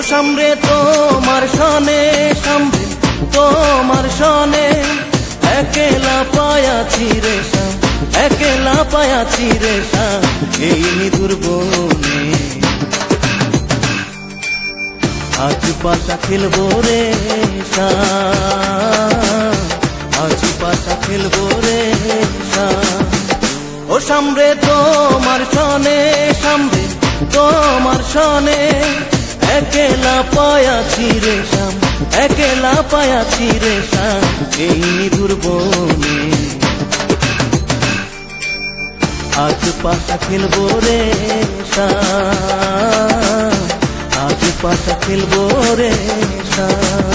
সামরে তোমার সনে, সামরে তোমার সনে একেলা পায়াছি রে শাম, একেলা পায়াছি রে শাম এই নিদুর বনে। আজ পাশা খেলবো রে শাম, আজ পাশা খেলবো রে শাম। ও সামরে তোমার সনে, সামরে তোমার সনে একেলা পায়াছি রে শাম, একেলা পায়াছি রে শাম এই নিদুর বনে। আজ পাশা খেলবো রে শাম, আজ পাশা খেলবো রে শাম।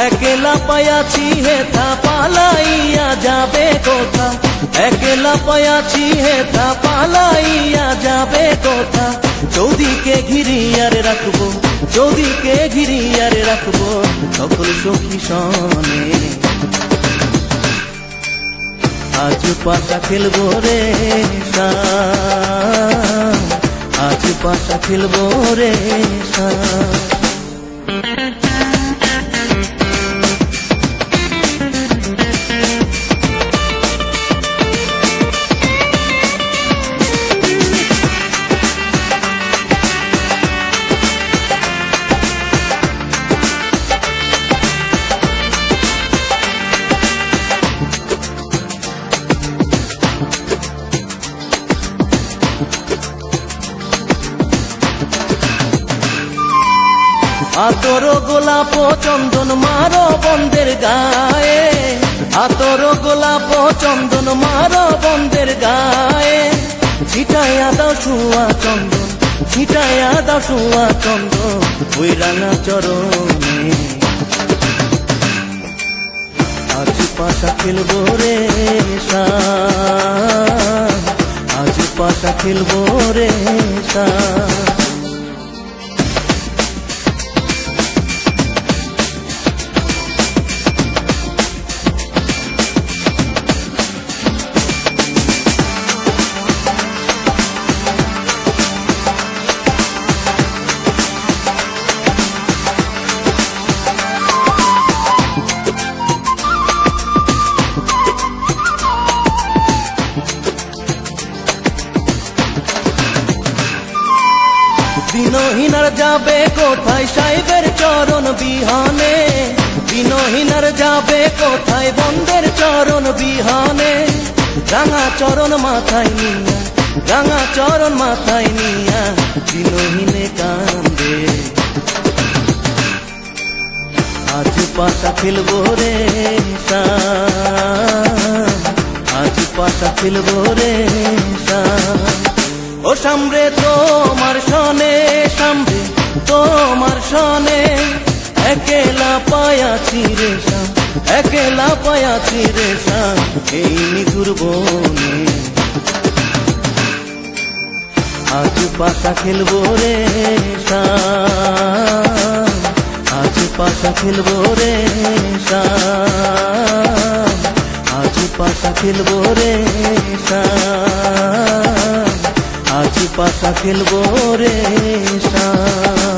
একেলা পায়াছি হেথা পালাইয়া যাবে কোথা, একেলা পায়াছি হেথা পালাইয়া যাবে কোথা। চৌদিকে ঘিরিয়ারে রাখবো, চৌদিকে ঘিরিয়ারে রাখবো সকল সখী সনে। আজ পাশা খেলবো রে শাম, আজ পাশা খেলবো রে শাম। আতর গোলাপ চন্দন মারো বন্দের গায়ে, আতর গোলাপ চন্দন মারো বন্দের গায়ে। ছিটাইয়া দাও শুয়া চন্দন, ছিটাইয়া দাও শুয়া চন্দন ওই রাঙা চরণে। আজ পাশা খেলবো রে শাম, আজ পাশা খেলবো রে শাম। দিনহীনার যাবে কোথায় সাহেবের চরণ বিহানে, দিনহীনার যাবে কোথায় বন্দের চরণ বিহানে। রাঙা চরণ মাথায় নিয়া, রাঙা চরণ মাথায় নিয়া দিনহীনে কান্দে। আজ পাশা খেলবো রে শাম, আজ পাশা খেলবো রে শাম। ও সামরে তোমার সনে, সামরে তোমার সনে একেলা পায়াছি রে শাম, একেলা পায়াছি রে শাম এই নিদুর বনে। আজ পাশা খেলবো রে শাম, আজ পাশা খেলবো রে শাম, আজ পাশা খেলবো রে শাম, আজ পাশা খেলবো রে শাম।